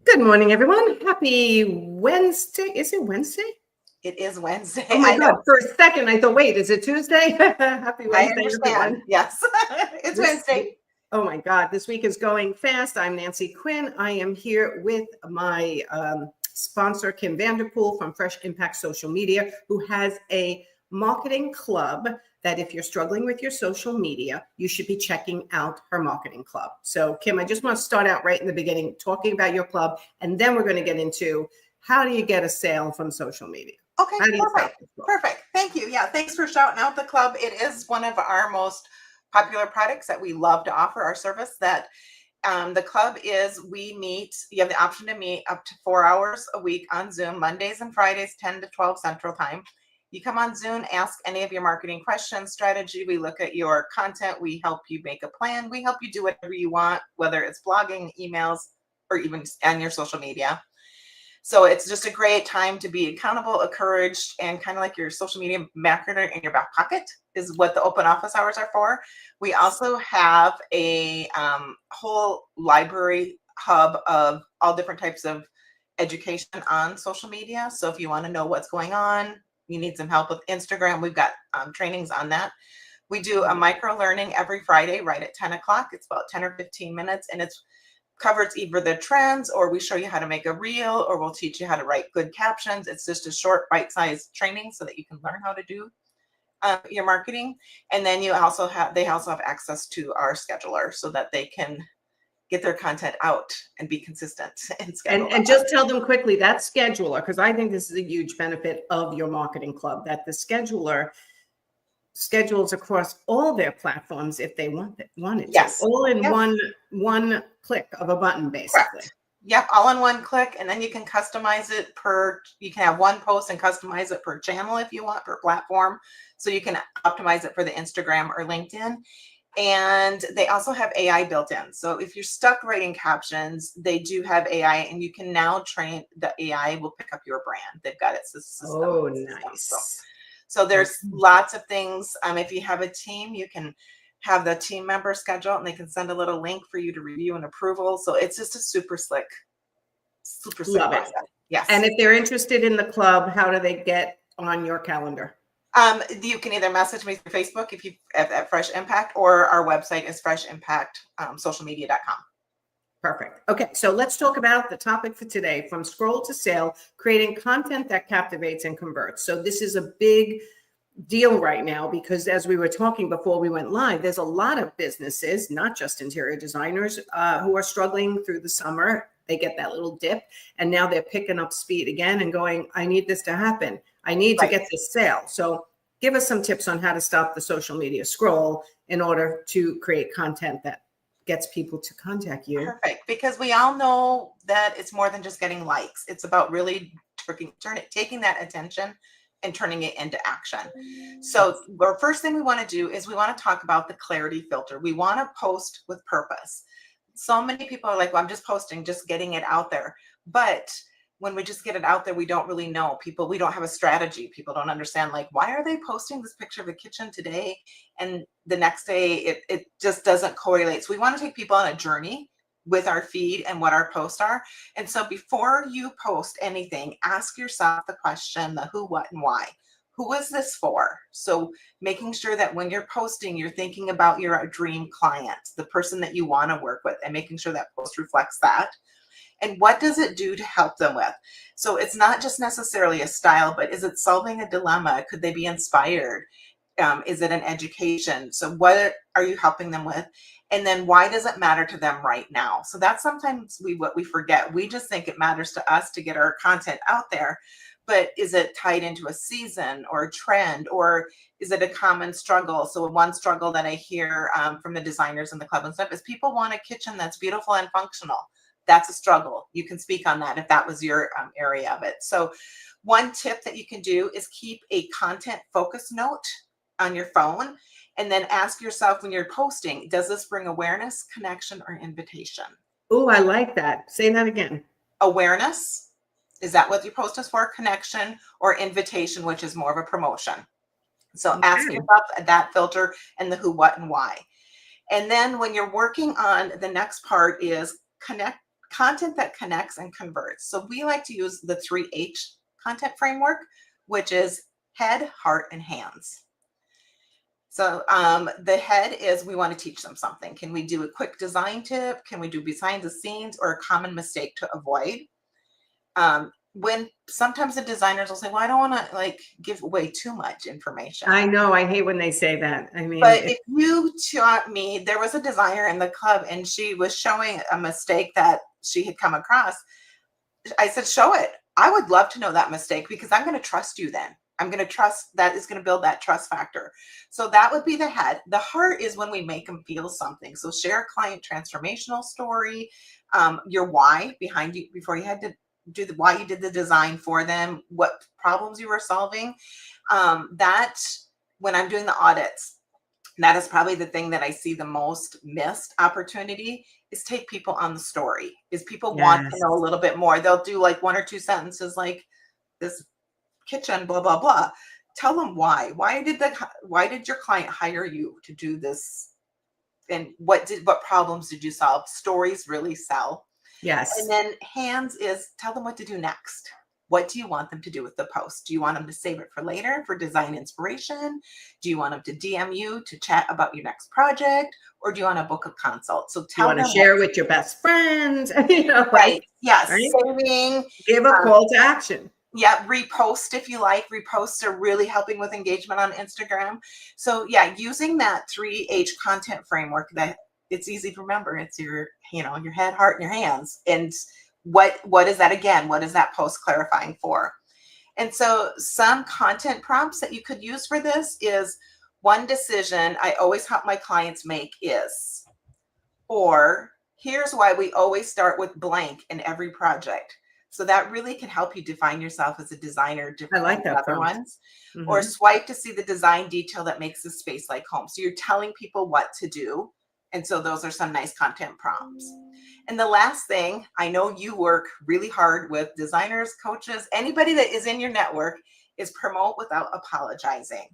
Good morning, everyone. Happy Wednesday. Is it Wednesday? It is Wednesday. Oh my I God. know. For a second, I thought, wait, is it Tuesday? Happy I Wednesday, understand. everyone. Yes. It's This, Wednesday. oh my God, this week is going fast. I'm Nancy Quinn. I am here with my sponsor, Kim Vanderpool from Fresh Impact Social Media, who has a marketing club that if you're struggling with your social media, you should be checking out her marketing club. So Kim, I just want to start out right in the beginning, talking about your club, and then we're going to get into how do you get a sale from social media? Okay, How do you start perfect. this club? Perfect. Thank you. Yeah, thanks for shouting out the club. It is one of our most popular products that we love to offer our service. That the club is we meet, you have the option to meet up to 4 hours a week on Zoom, Mondays and Fridays, 10 to 12 Central Time. You come on Zoom, ask any of your marketing questions, strategy. We look at your content. We help you make a plan. We help you do whatever you want, whether it's blogging, emails, or even on your social media. So it's just a great time to be accountable, encouraged, and kind of like your social media marketer in your back pocket is what the open office hours are for. We also have a whole library hub of all different types of education on social media. So if you want to know what's going on, you need some help with Instagram, we've got trainings on that. We do a micro learning every Friday right at 10 o'clock. It's about 10 or 15 minutes, and it's covers either the trends, or we show you how to make a reel, or we'll teach you how to write good captions. It's just a short bite-sized training so that you can learn how to do your marketing. And then they also have access to our scheduler so that they can get their content out and be consistent and schedule. And just tell them quickly that scheduler, because I think this is a huge benefit of your marketing club, that the scheduler schedules across all their platforms if they wanted to. Yes. All in Yep. one click of a button, basically. Correct. Yep, all in one click, and then you can customize it you can have one post and customize it per channel if you want, per platform. So you can optimize it for the Instagram or LinkedIn. And they also have AI built in. So if you're stuck writing captions, they do have AI, and you can now train the AI will pick up your brand. They've got it system. Oh, nice. So there's lots of things. If you have a team, you can have the team member schedule, and they can send a little link for you to review and approval. So it's just a super slick Love it. process. Yes. And if they're interested in the club, how do they get on your calendar? You can either message me through Facebook if you at Fresh Impact, or our website is freshimpactsocialmedia.com. Perfect. Okay, so let's talk about the topic for today, from scroll to sale, creating content that captivates and converts. So this is a big deal right now, because as we were talking before we went live, there's a lot of businesses, not just interior designers, who are struggling through the summer. They get that little dip, and now they're picking up speed again and going, I need this to happen. I need to get this sale. So give us some tips on how to stop the social media scroll in order to create content that gets people to contact you. Perfect, because we all know that it's more than just getting likes. It's about really taking that attention and turning it into action. So the first thing we want to do is we want to talk about the clarity filter. We want to post with purpose. So many people are like, well, I'm just posting, just getting it out there. But when we just get it out there, we don't really know people. We don't have a strategy. People don't understand, like, why are they posting this picture of a kitchen today, and the next day it just doesn't correlate. So we want to take people on a journey with our feed and what our posts are. And so before you post anything, ask yourself the question, the who, what, and why. Who is this for? So making sure that when you're posting, you're thinking about your dream client, the person that you want to work with, and making sure that post reflects that. And what does it do to help them with? So it's not just necessarily a style, but is it solving a dilemma? Could they be inspired? Is it an education? So what are you helping them with? And then why does it matter to them right now? So that's sometimes what we forget. We just think it matters to us to get our content out there, but is it tied into a season or a trend, or is it a common struggle? So one struggle that I hear from the designers in the club and stuff is people want a kitchen that's beautiful and functional. That's a struggle. You can speak on that if that was your area of it. So one tip that you can do is keep a content focus note on your phone, and then ask yourself when you're posting, does this bring awareness, connection, or invitation? Oh, I like that. Say that again. Awareness. Is that what your post is for? Connection, or invitation, which is more of a promotion. So ask yourself that filter, and the who, what, and why. And then when you're working on the next part is content that connects and converts. So we like to use the 3H content framework, which is head, heart, and hands. So the head is we want to teach them something. Can we do a quick design tip? Can we do behind the scenes or a common mistake to avoid? When sometimes the designers will say, well, I don't want to like give away too much information. I know. I hate when they say that. I mean, but if you taught me, there was a designer in the club and she was showing a mistake that she had come across. I said, show it. I would love to know that mistake because I'm going to trust you then. I'm going to trust that is going to build that trust factor. So that would be the head. The heart is when we make them feel something. So share a client transformational story, your why behind you before you had to do the why you did the design for them, what problems you were solving. That when I'm doing the audits, that is probably the thing that I see the most missed opportunity is take people on the story. Is people want to know a little bit more. They'll do like 1 or 2 sentences like this kitchen, blah, blah, blah. Tell them why. Why did your client hire you to do this? And what problems did you solve? Stories really sell. yes. And then hands is tell them what to do next. What do you want them to do with the post? Do you want them to save it for later for design inspiration? Do you want them to DM you to chat about your next project? Or do you want to book a consult? So tell them. You want to share with your best friends, you know, right. Yes. Right? Saving. Give a call to action. Yeah, repost if you like. Reposts are really helping with engagement on Instagram. So yeah, using that 3H content framework that it's easy to remember. It's your head, heart, and your hands. And what is that again? What is that post clarifying for? And so some content prompts that you could use for this is one decision I always help my clients make is, or here's why we always start with blank in every project. So that really can help you define yourself as a designer. I like that other prompt. ones. Mm-hmm. Or swipe to see the design detail that makes the space like home. So you're telling people what to do. And so those are some nice content prompts. And the last thing, I know you work really hard with designers, coaches, anybody that is in your network, is promote without apologizing.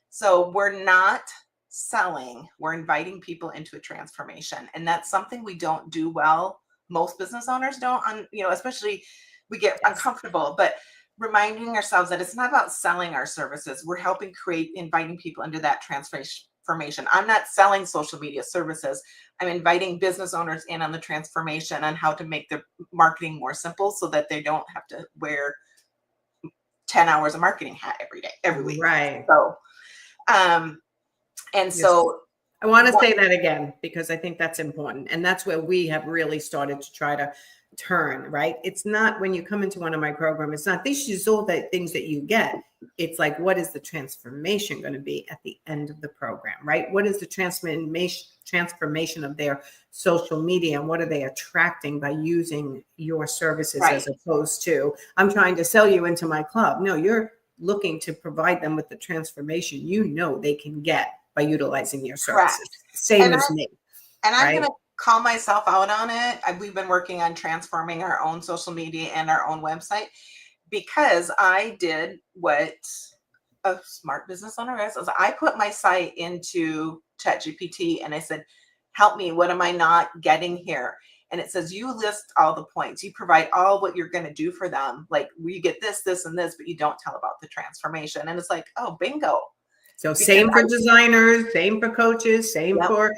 So we're not selling, we're inviting people into a transformation. And that's something we don't do well. Most business owners don't, especially we get uncomfortable, but reminding ourselves that it's not about selling our services. We're helping inviting people into that transformation. I'm not selling social media services. I'm inviting business owners in on the transformation on how to make their marketing more simple so that they don't have to wear 10 hours of marketing hat every week. Right. So, so I want to say that again, because I think that's important. And that's where we have really started to try to turn, right? It's not when you come into one of my programs, it's not these is all the things that you get. It's like, what is the transformation going to be at the end of the program, right? What is the transformation of their social media and what are they attracting by using your services as opposed to, I'm trying to sell you into my club. No, you're looking to provide them with the transformation they can get by utilizing your services. Correct. Same as me. And I'm going to call myself out on it. We've been working on transforming our own social media and our own website because I did what a smart business owner is. I put my site into ChatGPT and I said, help me, what am I not getting here? And it says, you list all the points. You provide all what you're going to do for them. Like, you get this, this, and this, but you don't tell about the transformation. And it's like, oh, bingo. So same for designers, same for coaches, same for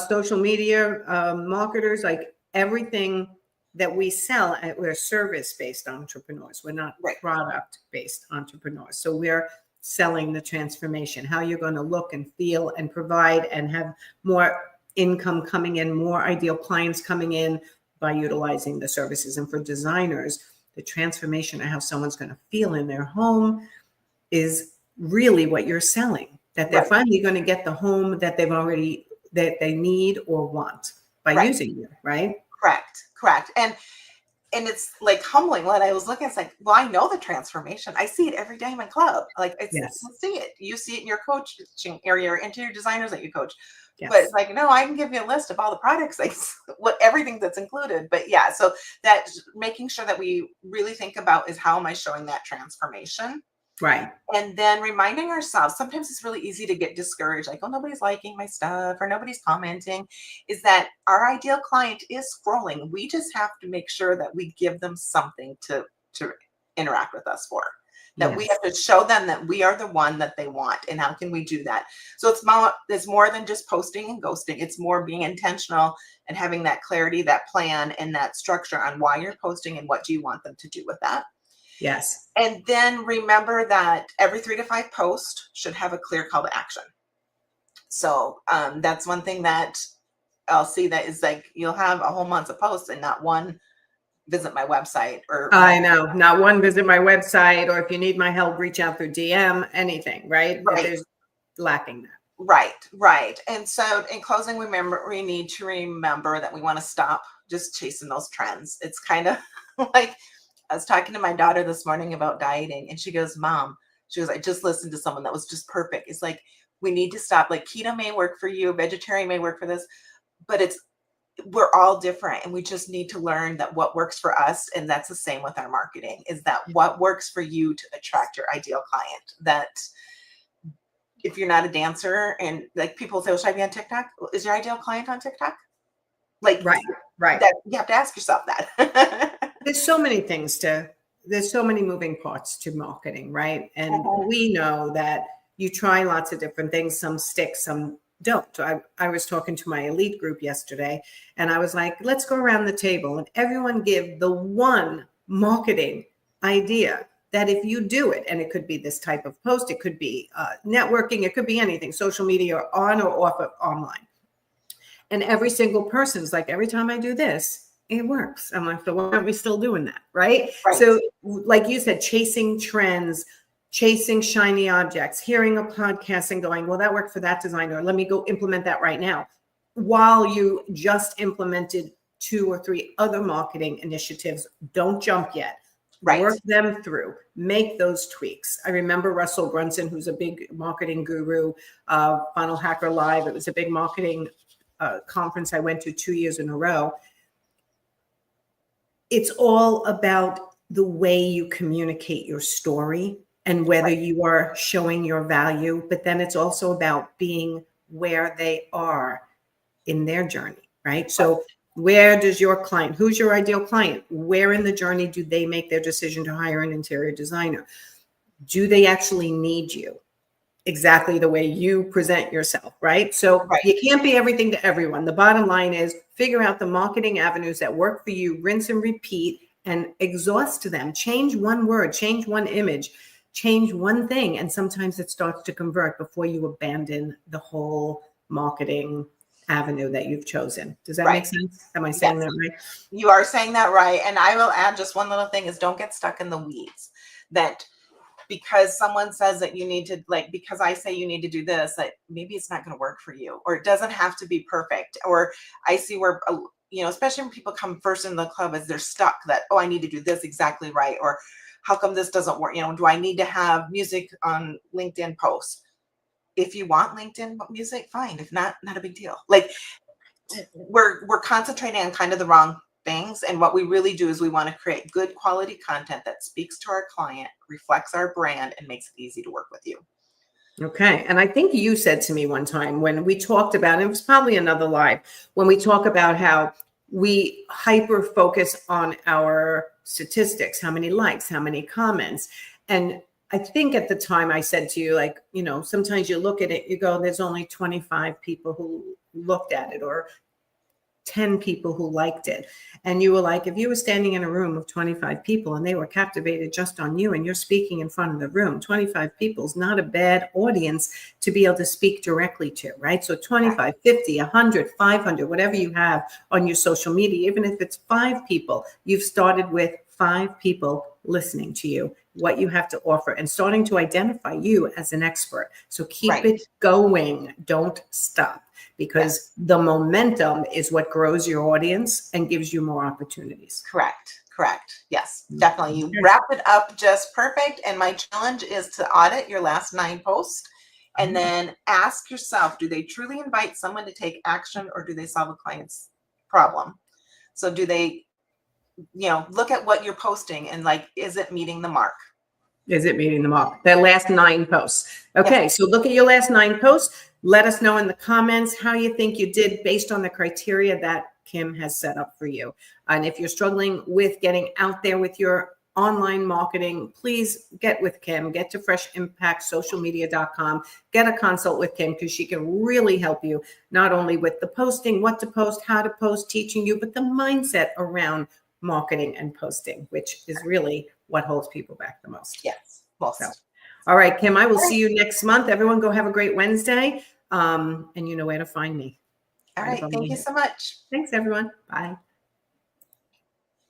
social media marketers, like everything that we sell, we're service-based entrepreneurs. We're not product-based entrepreneurs. So we're selling the transformation, how you're going to look and feel and provide and have more income coming in, more ideal clients coming in by utilizing the services. And for designers, the transformation of how someone's going to feel in their home is really what you're selling, that they're finally going to get the home that they need or want by using you, right? Correct. And it's like humbling when I was looking, it's like, well, I know the transformation. I see it every day in my club. Like I see it. You see it in your coaching area or interior designers that you coach. But it's like, no, I can give you a list of all the products, everything that's included. But so that making sure that we really think about is how am I showing that transformation? Right. And then reminding ourselves, sometimes it's really easy to get discouraged, like, oh, nobody's liking my stuff or nobody's commenting, is that our ideal client is scrolling. We just have to make sure that we give them something to interact with us for. That we Yes. have to show them that we are the one that they want. And how can we do that? So it's more than just posting and ghosting. It's more being intentional and having that clarity, that plan, and that structure on why you're posting and what do you want them to do with that. Yes. And then remember that every 3 to 5 posts should have a clear call to action. So that's one thing that I'll see, that is like, you'll have a whole month of posts and not one visit my website, or I know, not one visit my website, or if you need my help, reach out through DM, anything, right? Right. There's lacking that. Right. And so in closing, we need to remember that we want to stop just chasing those trends. It's kind of like, I was talking to my daughter this morning about dieting, and she goes, Mom, she goes, I just listened to someone that was just perfect. It's like, we need to stop. Like, keto may work for you, vegetarian may work for this, but we're all different, and we just need to learn that what works for us. And that's the same with our marketing, is that what works for you to attract your ideal client. That if you're not a dancer, and like people say, well, should I be on TikTok? Is your ideal client on TikTok? Like, Right. that you have to ask yourself that. There's so many moving parts to marketing, right? And Mhm. we know that you try lots of different things, some stick, some don't. I was talking to my elite group yesterday, and I was like, let's go around the table and everyone give the one marketing idea that if you do it, and it could be this type of post, it could be networking, it could be anything, social media, or on or off of online. And every single person's like, every time I do this, it works. I'm like, so why aren't we still doing that? Right. Right. So, like you said, chasing trends, chasing shiny objects, hearing a podcast and going, well, that worked for that designer. Let me go implement that right now. While you just implemented 2 or 3 other marketing initiatives, don't jump yet. Right. Work them through, make those tweaks. I remember Russell Brunson, who's a big marketing guru, Funnel Hacker Live. It was a big marketing conference I went to 2 years in a row. It's all about the way you communicate your story and whether you are showing your value, but then it's also about being where they are in their journey, right? So where does your client, who's your ideal client? Where in the journey do they make their decision to hire an interior designer? Do they actually need you? Exactly the way you present yourself, right? So you can't be everything to everyone. The bottom line is figure out the marketing avenues that work for you, rinse and repeat, and exhaust them. Change one word, change one image, change one thing. And sometimes it starts to convert before you abandon the whole marketing avenue that you've chosen. Does that make sense? Am I saying that right? You are saying that right. And I will add just one little thing, is don't get stuck in the weeds. That because someone says that you need to, like, because I say you need to do this, that maybe it's not going to work for you, or it doesn't have to be perfect. Or I see where, especially when people come first in the club, is they're stuck that, oh, I need to do this exactly right. Or how come this doesn't work? Do I need to have music on LinkedIn posts? If you want LinkedIn music, fine. If not, not a big deal. Like, we're concentrating on kind of the wrong things. And what we really do is we want to create good quality content that speaks to our client, reflects our brand, and makes it easy to work with you. Okay. And I think you said to me one time when we talked about, it was probably another live, when we talk about how we hyper focus on our statistics, how many likes, how many comments. And I think at the time I said to you, like, sometimes you look at it, you go, there's only 25 people who looked at it, or 10 people who liked it. And you were like, if you were standing in a room of 25 people and they were captivated just on you, and you're speaking in front of the room, 25 people is not a bad audience to be able to speak directly to, right? So 25, 50, 100, 500, whatever you have on your social media, even if it's 5 people, you've started with 5 people listening to you, what you have to offer, and starting to identify you as an expert. So keep it going. Don't stop, because the momentum is what grows your audience and gives you more opportunities. Correct. Yes, definitely. You wrap it up just perfect. And my challenge is to audit your last 9 posts and then ask yourself, do they truly invite someone to take action, or do they solve a client's problem? So do they, look at what you're posting and, like, is it meeting the mark? Is it meeting the mark? The last 9 posts. Okay, so look at your last 9 posts. Let us know in the comments how you think you did based on the criteria that Kim has set up for you. And if you're struggling with getting out there with your online marketing, please get with Kim, get to freshimpactsocialmedia.com, get a consult with Kim because she can really help you, not only with the posting, what to post, how to post, teaching you, but the mindset around marketing and posting, which is really what holds people back the most. Yes, most. So, all right, Kim, I will see you next month. Everyone go have a great Wednesday. And you know where to find me. All right. Thank you so much. Thanks, everyone. Bye.